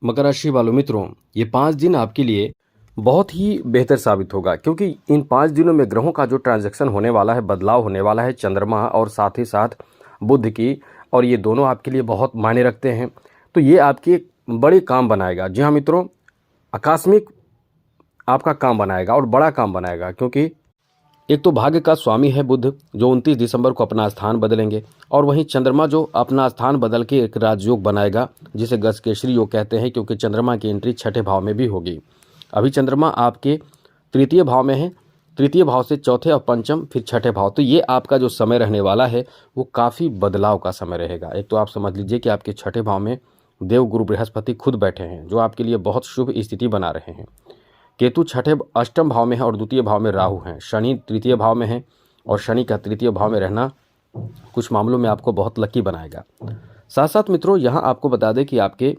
मकर राशि वालों मित्रों, ये 5 दिन आपके लिए बहुत ही बेहतर साबित होगा, क्योंकि इन 5 दिनों में ग्रहों का जो ट्रांजैक्शन होने वाला है, बदलाव होने वाला है, चंद्रमा और साथ ही साथ बुध की, और ये दोनों आपके लिए बहुत मायने रखते हैं। तो ये आपके एक बड़े काम बनाएगा। जी हाँ मित्रों, आकस्मिक आपका काम बनाएगा और बड़ा काम बनाएगा, क्योंकि एक तो भाग्य का स्वामी है बुध, जो 29 दिसंबर को अपना स्थान बदलेंगे, और वहीं चंद्रमा जो अपना स्थान बदल के एक राजयोग बनाएगा, जिसे गजकेसरी योग कहते हैं, क्योंकि चंद्रमा की एंट्री छठे भाव में भी होगी। अभी चंद्रमा आपके तृतीय भाव में है, तृतीय भाव से चौथे और पंचम, फिर छठे भाव। तो ये आपका जो समय रहने वाला है वो काफ़ी बदलाव का समय रहेगा। एक तो आप समझ लीजिए कि आपके छठे भाव में देव गुरु बृहस्पति खुद बैठे हैं, जो आपके लिए बहुत शुभ स्थिति बना रहे हैं। केतु छठे अष्टम भाव में है और द्वितीय भाव में राहु हैं। शनि तृतीय भाव में है, और शनि का तृतीय भाव में रहना कुछ मामलों में आपको बहुत लकी बनाएगा। साथ साथ मित्रों, यहाँ आपको बता दें कि आपके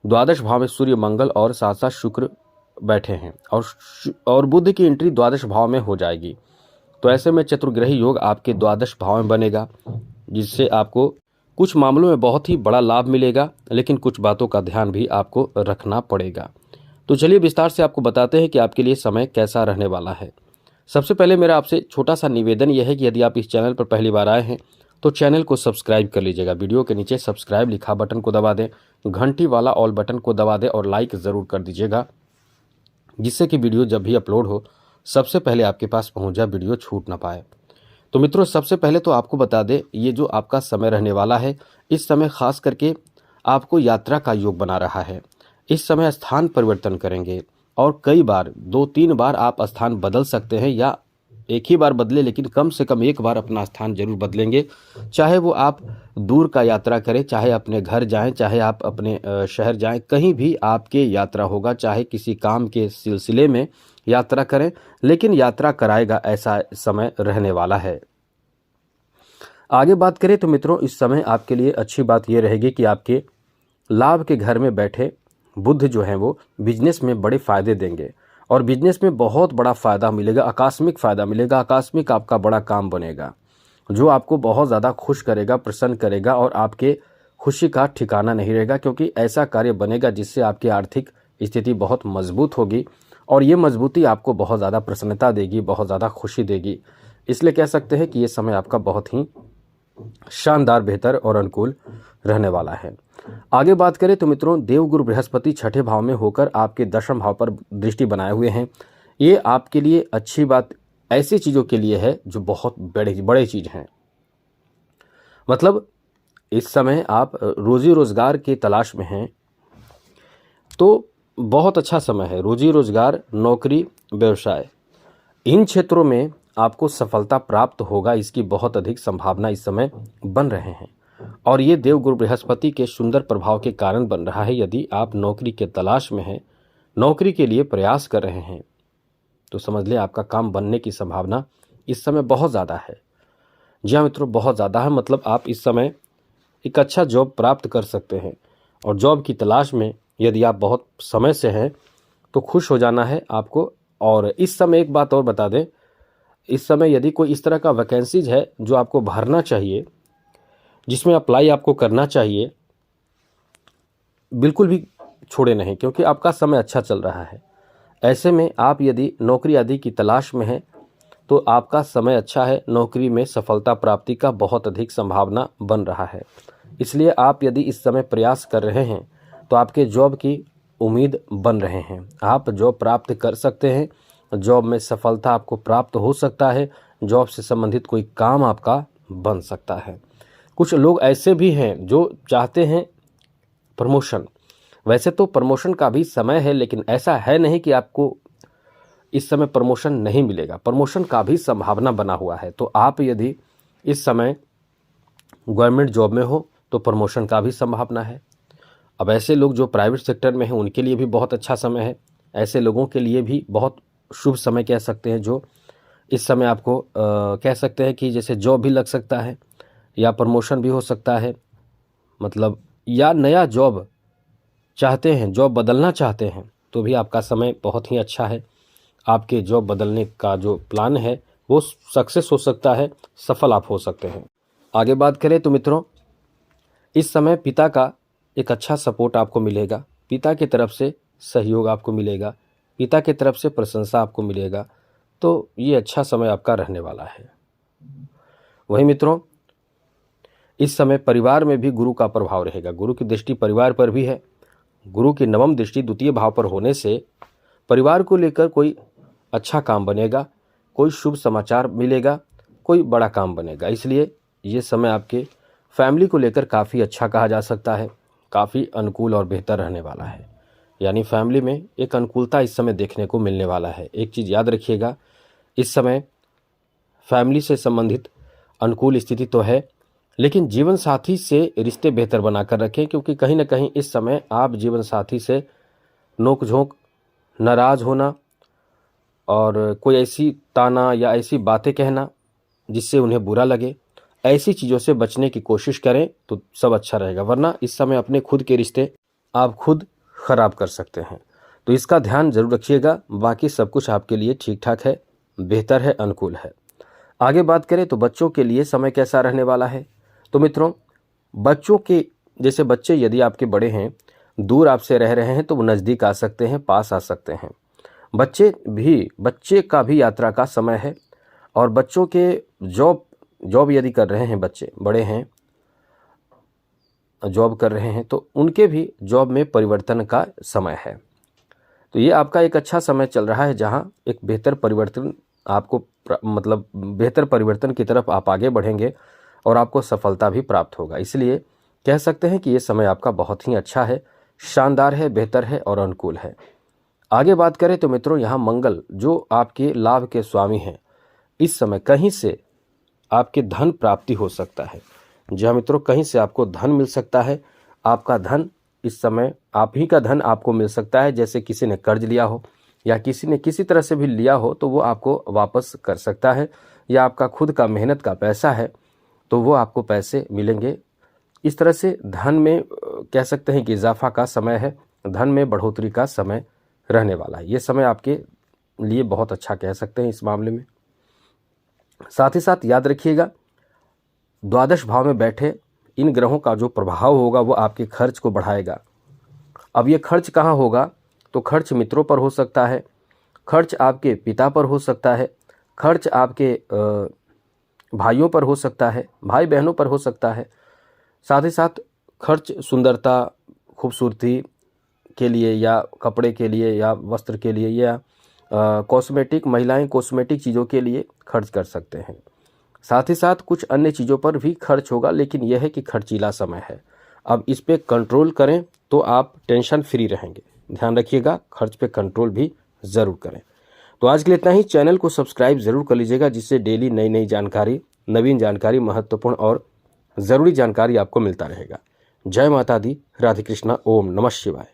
द्वादश भाव में सूर्य, मंगल और साथ साथ शुक्र बैठे हैं, और बुध की एंट्री द्वादश भाव में हो जाएगी। तो ऐसे में चतुर्ग्रही योग आपके द्वादश भाव में बनेगा, जिससे आपको कुछ मामलों में बहुत ही बड़ा लाभ मिलेगा, लेकिन कुछ बातों का ध्यान भी आपको रखना पड़ेगा। तो चलिए विस्तार से आपको बताते हैं कि आपके लिए समय कैसा रहने वाला है। सबसे पहले मेरा आपसे छोटा सा निवेदन यह है कि यदि आप इस चैनल पर पहली बार आए हैं तो चैनल को सब्सक्राइब कर लीजिएगा। वीडियो के नीचे सब्सक्राइब लिखा बटन को दबा दें, घंटी वाला ऑल बटन को दबा दें और लाइक ज़रूर कर दीजिएगा, जिससे कि वीडियो जब भी अपलोड हो सबसे पहले आपके पास पहुंच जाए, वीडियो छूट ना पाए। तो मित्रों, सबसे पहले तो आपको बता दें, ये जो आपका समय रहने वाला है, इस समय खास करके आपको यात्रा का योग बना रहा है। इस समय स्थान परिवर्तन करेंगे, और कई बार 2-3 बार आप स्थान बदल सकते हैं, या एक ही बार बदले, लेकिन कम से कम एक बार अपना स्थान जरूर बदलेंगे। चाहे वो आप दूर का यात्रा करें, चाहे अपने घर जाएं, चाहे आप अपने शहर जाएं, कहीं भी आपके यात्रा होगा, चाहे किसी काम के सिलसिले में यात्रा करें, लेकिन यात्रा कराएगा, ऐसा समय रहने वाला है। आगे बात करें तो मित्रों, इस समय आपके लिए अच्छी बात यह रहेगी कि आपके लाभ के घर में बैठे बुध जो हैं वो बिजनेस में बड़े फ़ायदे देंगे, और बिजनेस में बहुत बड़ा फ़ायदा मिलेगा, आकस्मिक फ़ायदा मिलेगा। आकस्मिक आपका बड़ा काम बनेगा, जो आपको बहुत ज़्यादा खुश करेगा, प्रसन्न करेगा, और आपके खुशी का ठिकाना नहीं रहेगा, क्योंकि ऐसा कार्य बनेगा जिससे आपकी आर्थिक स्थिति बहुत मजबूत होगी, और ये मजबूती आपको बहुत ज़्यादा प्रसन्नता देगी, बहुत ज़्यादा खुशी देगी। इसलिए कह सकते हैं कि ये समय आपका बहुत ही शानदार, बेहतर और अनुकूल रहने वाला है। आगे बात करें तो मित्रों, देवगुरु बृहस्पति छठे भाव में होकर आपके दशम भाव पर दृष्टि बनाए हुए हैं। ये आपके लिए अच्छी बात ऐसी चीज़ों के लिए है जो बहुत बड़े चीज़ हैं। मतलब इस समय आप रोजी रोजगार की तलाश में हैं तो बहुत अच्छा समय है। रोजी रोजगार, नौकरी, व्यवसाय, इन क्षेत्रों में आपको सफलता प्राप्त होगा, इसकी बहुत अधिक संभावना इस समय बन रहे हैं, और ये देवगुरु बृहस्पति के सुंदर प्रभाव के कारण बन रहा है। यदि आप नौकरी के तलाश में हैं, नौकरी के लिए प्रयास कर रहे हैं, तो समझ लें आपका काम बनने की संभावना इस समय बहुत ज़्यादा है। जी हाँ मित्रों, बहुत ज़्यादा है। मतलब आप इस समय एक अच्छा जॉब प्राप्त कर सकते हैं, और जॉब की तलाश में यदि आप बहुत समय से हैं तो खुश हो जाना है आपको। और इस समय एक बात और बता दें, इस समय यदि कोई इस तरह का वैकेंसीज है जो आपको भरना चाहिए, जिसमें अप्लाई आपको करना चाहिए, बिल्कुल भी छोड़े नहीं, क्योंकि आपका समय अच्छा चल रहा है। ऐसे में आप यदि नौकरी आदि की तलाश में हैं तो आपका समय अच्छा है, नौकरी में सफलता प्राप्ति का बहुत अधिक संभावना बन रहा है। इसलिए आप यदि इस समय प्रयास कर रहे हैं तो आपके जॉब की उम्मीद बन रहे हैं, आप जॉब प्राप्त कर सकते हैं, जॉब में सफलता आपको प्राप्त हो सकता है, जॉब से संबंधित कोई काम आपका बन सकता है। कुछ लोग ऐसे भी हैं जो चाहते हैं प्रमोशन। वैसे तो प्रमोशन का भी समय है, लेकिन ऐसा है नहीं कि आपको इस समय प्रमोशन नहीं मिलेगा, प्रमोशन का भी संभावना बना हुआ है। तो आप यदि इस समय गवर्नमेंट जॉब में हो तो प्रमोशन का भी संभावना है। अब ऐसे लोग जो प्राइवेट सेक्टर में हैं उनके लिए भी बहुत अच्छा समय है। ऐसे लोगों के लिए भी बहुत शुभ समय कह सकते हैं, जो इस समय आपको कह सकते हैं कि जैसे जॉब भी लग सकता है, या प्रमोशन भी हो सकता है, मतलब या नया जॉब चाहते हैं, जॉब बदलना चाहते हैं, तो भी आपका समय बहुत ही अच्छा है। आपके जॉब बदलने का जो प्लान है वो सक्सेस हो सकता है, सफल आप हो सकते हैं। आगे बात करें तो मित्रों, इस समय पिता का एक अच्छा सपोर्ट आपको मिलेगा। पिता की तरफ से सहयोग आपको मिलेगा, पिता की तरफ से प्रशंसा आपको मिलेगा, तो ये अच्छा समय आपका रहने वाला है। वहीं मित्रों, इस समय परिवार में भी गुरु का प्रभाव रहेगा। गुरु की दृष्टि परिवार पर भी है। गुरु की नवम दृष्टि द्वितीय भाव पर होने से परिवार को लेकर कोई अच्छा काम बनेगा, कोई शुभ समाचार मिलेगा, कोई बड़ा काम बनेगा। इसलिए ये समय आपके फैमिली को लेकर काफ़ी अच्छा कहा जा सकता है, काफ़ी अनुकूल और बेहतर रहने वाला है। यानी फैमिली में एक अनुकूलता इस समय देखने को मिलने वाला है। एक चीज़ याद रखिएगा, इस समय फैमिली से संबंधित अनुकूल स्थिति तो है, लेकिन जीवन साथी से रिश्ते बेहतर बनाकर रखें, क्योंकि कहीं ना कहीं इस समय आप जीवन साथी से नोक-झोंक, नाराज़ होना और कोई ऐसी ताना या ऐसी बातें कहना जिससे उन्हें बुरा लगे, ऐसी चीज़ों से बचने की कोशिश करें तो सब अच्छा रहेगा। वरना इस समय अपने खुद के रिश्ते आप खुद खराब कर सकते हैं। तो इसका ध्यान जरूर रखिएगा। बाकी सब कुछ आपके लिए ठीक ठाक है, बेहतर है, अनुकूल है। आगे बात करें तो बच्चों के लिए समय कैसा रहने वाला है। तो मित्रों, बच्चों के जैसे बच्चे यदि आपके बड़े हैं, दूर आपसे रह रहे हैं, तो वो नज़दीक आ सकते हैं, पास आ सकते हैं। बच्चे का भी यात्रा का समय है। और बच्चों के जॉब यदि कर रहे हैं, बच्चे बड़े हैं, जॉब कर रहे हैं, तो उनके भी जॉब में परिवर्तन का समय है। तो ये आपका एक अच्छा समय चल रहा है, जहां एक बेहतर परिवर्तन आपको मतलब बेहतर परिवर्तन की तरफ आप आगे बढ़ेंगे और आपको सफलता भी प्राप्त होगा। इसलिए कह सकते हैं कि ये समय आपका बहुत ही अच्छा है, शानदार है, बेहतर है और अनुकूल है। आगे बात करें तो मित्रों, यहाँ मंगल जो आपके लाभ के स्वामी हैं, इस समय कहीं से आपके धन प्राप्ति हो सकता है। जहाँ मित्रों, कहीं से आपको धन मिल सकता है। आपका धन इस समय आप ही का धन आपको मिल सकता है। जैसे किसी ने कर्ज लिया हो या किसी ने किसी तरह से भी लिया हो, तो वो आपको वापस कर सकता है। या आपका खुद का मेहनत का पैसा है, तो वो आपको पैसे मिलेंगे। इस तरह से धन में कह सकते हैं कि इजाफा का समय है, धन में बढ़ोतरी का समय रहने वाला है। ये समय आपके लिए बहुत अच्छा कह सकते हैं इस मामले में। साथ ही साथ याद रखिएगा, द्वादश भाव में बैठे इन ग्रहों का जो प्रभाव होगा वो आपके खर्च को बढ़ाएगा। अब ये खर्च कहाँ होगा, तो खर्च मित्रों पर हो सकता है, खर्च आपके पिता पर हो सकता है, खर्च आपके भाइयों पर हो सकता है, भाई बहनों पर हो सकता है। साथ ही साथ खर्च सुंदरता, खूबसूरती के लिए या कपड़े के लिए या वस्त्र के लिए या कॉस्मेटिक, महिलाएं कॉस्मेटिक चीज़ों के लिए खर्च कर सकते हैं। साथ ही साथ कुछ अन्य चीज़ों पर भी खर्च होगा, लेकिन यह है कि खर्चीला समय है। अब इस पे कंट्रोल करें तो आप टेंशन फ्री रहेंगे। ध्यान रखिएगा, खर्च पे कंट्रोल भी ज़रूर करें। तो आज के लिए इतना ही। चैनल को सब्सक्राइब ज़रूर कर लीजिएगा, जिससे डेली नई जानकारी, नवीन जानकारी, महत्वपूर्ण और ज़रूरी जानकारी आपको मिलता रहेगा। जय माता दी, राधे कृष्णा, ओम नमः शिवाय।